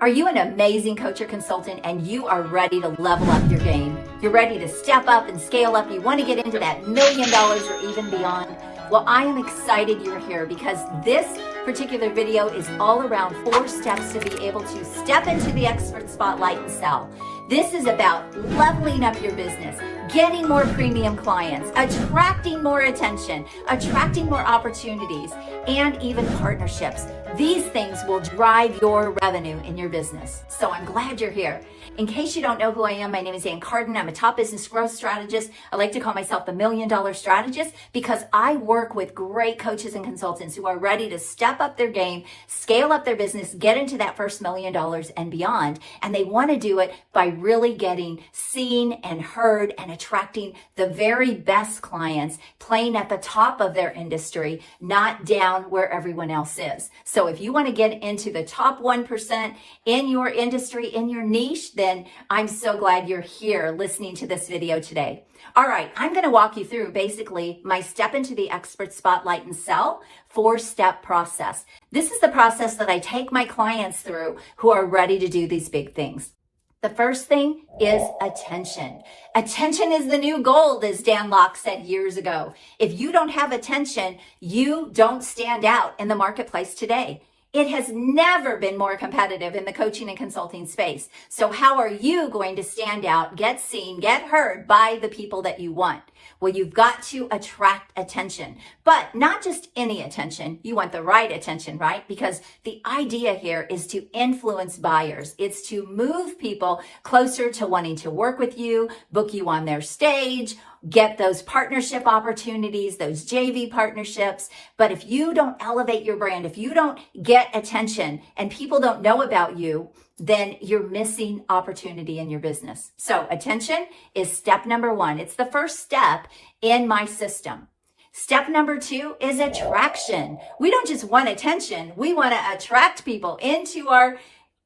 Are you an amazing coach or consultant and you are ready to level up your game? You're ready to step up and scale up. You want to get into that $1 million or even beyond? Well, I am excited you're here because this particular video is all around 4 steps to be able to step into the expert spotlight and sell. This is about leveling up your business, getting more premium clients, attracting more attention, attracting more opportunities, and even partnerships. These things will drive your revenue in your business. So I'm glad you're here. In case you don't know who I am, my name is Ann Carden. I'm a top business growth strategist. I like to call myself the $1 million strategist because I work with great coaches and consultants who are ready to step up their game, scale up their business, get into that first $1 million and beyond. And they want to do it by really getting seen and heard and attracting the very best clients, playing at the top of their industry, not down where everyone else is. So if you want to get into the top 1% in your industry, in your niche, then I'm so glad you're here listening to this video today. All right, I'm going to walk you through basically my step into the expert spotlight and sell 4-step process. This is the process that I take my clients through who are ready to do these big things. The first thing is attention. Attention is the new gold, as Dan Locke said years ago. If you don't have attention, you don't stand out in the marketplace today. It has never been more competitive in the coaching and consulting space. So how are you going to stand out, get seen, get heard by the people that you want? Well, you've got to attract attention, but not just any attention. You want the right attention, right? Because the idea here is to influence buyers. It's to move people closer to wanting to work with you, book you on their stage, get those partnership opportunities, those JV partnerships. But if you don't elevate your brand, if you don't get attention and people don't know about you, then you're missing opportunity in your business. So attention is step number 1. It's the first step in my system. Step number 2 is attraction. We don't just want attention. We want to attract people into our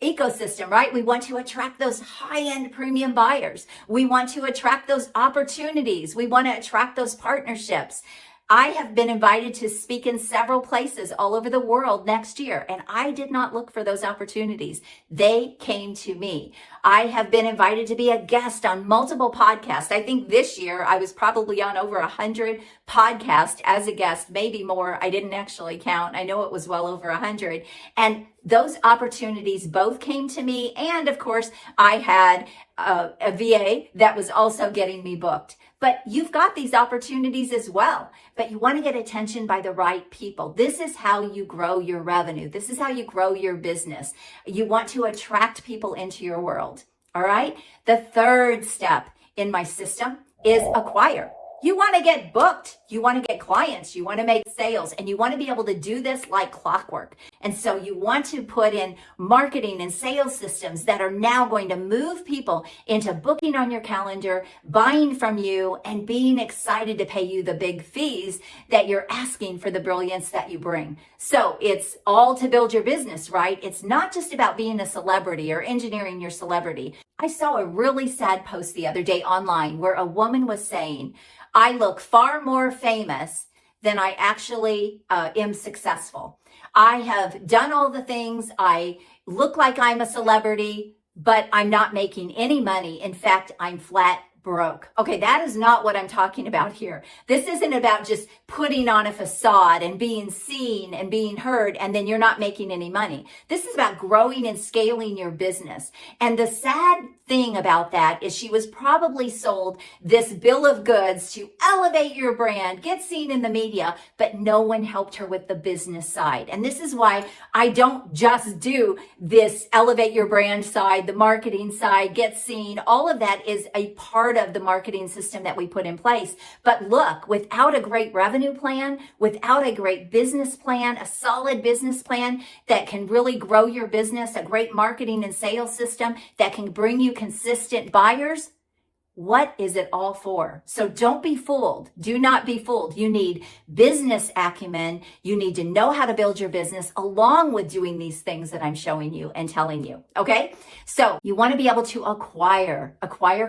ecosystem, right? We want to attract those high-end premium buyers. We want to attract those opportunities. We want to attract those partnerships. I have been invited to speak in several places all over the world next year, and I did not look for those opportunities. They came to me. I have been invited to be a guest on multiple podcasts. I think this year I was probably on over 100 podcasts as a guest, maybe more. I didn't actually count. I know it was well over 100. And those opportunities both came to me. And of course, I had a VA that was also getting me booked. But you've got these opportunities as well, but you want to get attention by the right people. This is how you grow your revenue. This is how you grow your business. You want to attract people into your world. All right. The third step in my system is acquire. You want to get booked. You want to get clients. You want to make sales, and you want to be able to do this like clockwork. And so you want to put in marketing and sales systems that are now going to move people into booking on your calendar, buying from you, and being excited to pay you the big fees that you're asking for the brilliance that you bring. So it's all to build your business, right? It's not just about being a celebrity or engineering your celebrity. I saw a really sad post the other day online where a woman was saying, I look far more famous than I actually am successful. I have done all the things. I look like I'm a celebrity, but I'm not making any money. In fact, I'm flat broke. Okay, that is not what I'm talking about here. This isn't about just putting on a facade and being seen and being heard, and then you're not making any money. This is about growing and scaling your business. And the sad thing about that is she was probably sold this bill of goods to elevate your brand, get seen in the media, but no one helped her with the business side. And this is why I don't just do this elevate your brand side, the marketing side, get seen. All of that is a part of the marketing system that we put in place. But look, without a great revenue plan, without a great business plan, a solid business plan that can really grow your business, a great marketing and sales system that can bring you consistent buyers, what is it all for? So don't be fooled. Do not be fooled. You need business acumen. You need to know how to build your business along with doing these things that I'm showing you and telling you. Okay. So you want to be able to acquire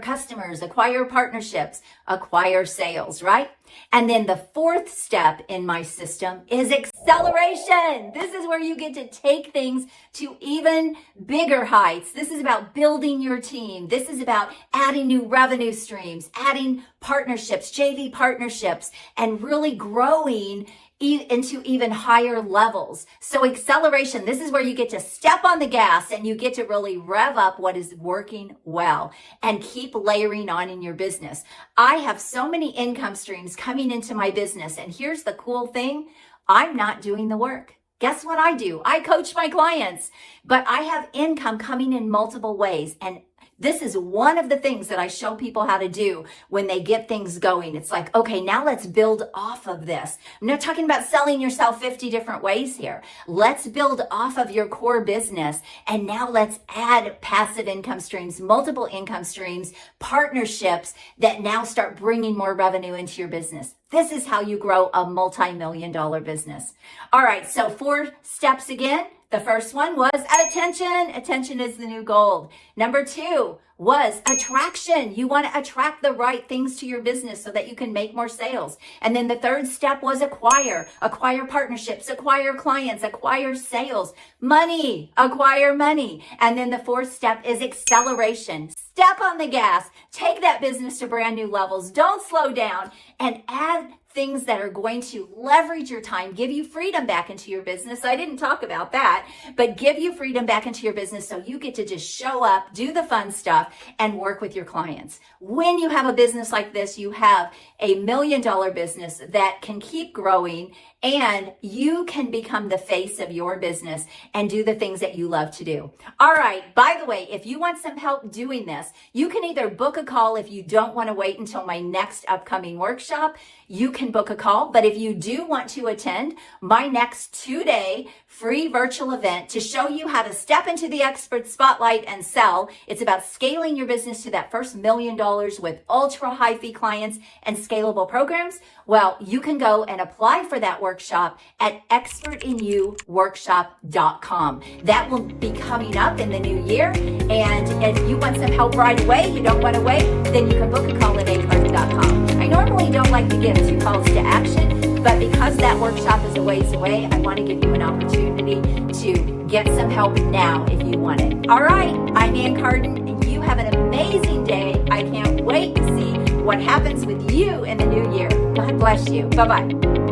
customers, acquire partnerships, acquire sales, right? And then the fourth step in my system is acceleration. This is where you get to take things to even bigger heights. This is about building your team. This is about adding new revenue streams, adding partnerships, JV partnerships, and really growing into even higher levels. So acceleration, this is where you get to step on the gas and you get to really rev up what is working well and keep layering on in your business. I have so many income streams coming into my business, and here's the cool thing, I'm not doing the work. Guess what I do? I coach my clients, but I have income coming in multiple ways. And this is one of the things that I show people how to do when they get things going. It's like, okay, now let's build off of this. I'm not talking about selling yourself 50 different ways here. Let's build off of your core business. And now let's add passive income streams, multiple income streams, partnerships that now start bringing more revenue into your business. This is how you grow a multi-million-dollar business. All right, so 4 steps again. The first one was attention. Attention is the new gold. Number 2 was attraction. You want to attract the right things to your business so that you can make more sales. And then the third step was acquire. Acquire partnerships, acquire clients, acquire sales, money, acquire money. And then the fourth step is acceleration. Step on the gas. Take that business to brand new levels. Don't slow down, and add things that are going to leverage your time, give you freedom back into your business. I didn't talk about that, but give you freedom back into your business so you get to just show up, do the fun stuff, and work with your clients. When you have a business like this, you have $1 million business that can keep growing, and you can become the face of your business and do the things that you love to do. All right, by the way, if you want some help doing this, you can either book a call if you don't want to wait until my next upcoming workshop. You can book a call, but if you do want to attend my next 2-day free virtual event to show you how to step into the expert spotlight and sell, it's about scaling your business to that first $1 million with ultra high fee clients and scalable programs. Well, you can go and apply for that workshop at expertinyouworkshop.com. That will be coming up in the new year. And if you want some help right away, you don't want to wait, then you can book a call at ancarden.com. I normally don't like to give 2 calls to action, but because that workshop is a ways away, I want to give you an opportunity to get some help now if you want it. All right, I'm Ann Carden, and you have an amazing day. I can't wait to see what happens with you in the new year. God bless you. Bye-bye.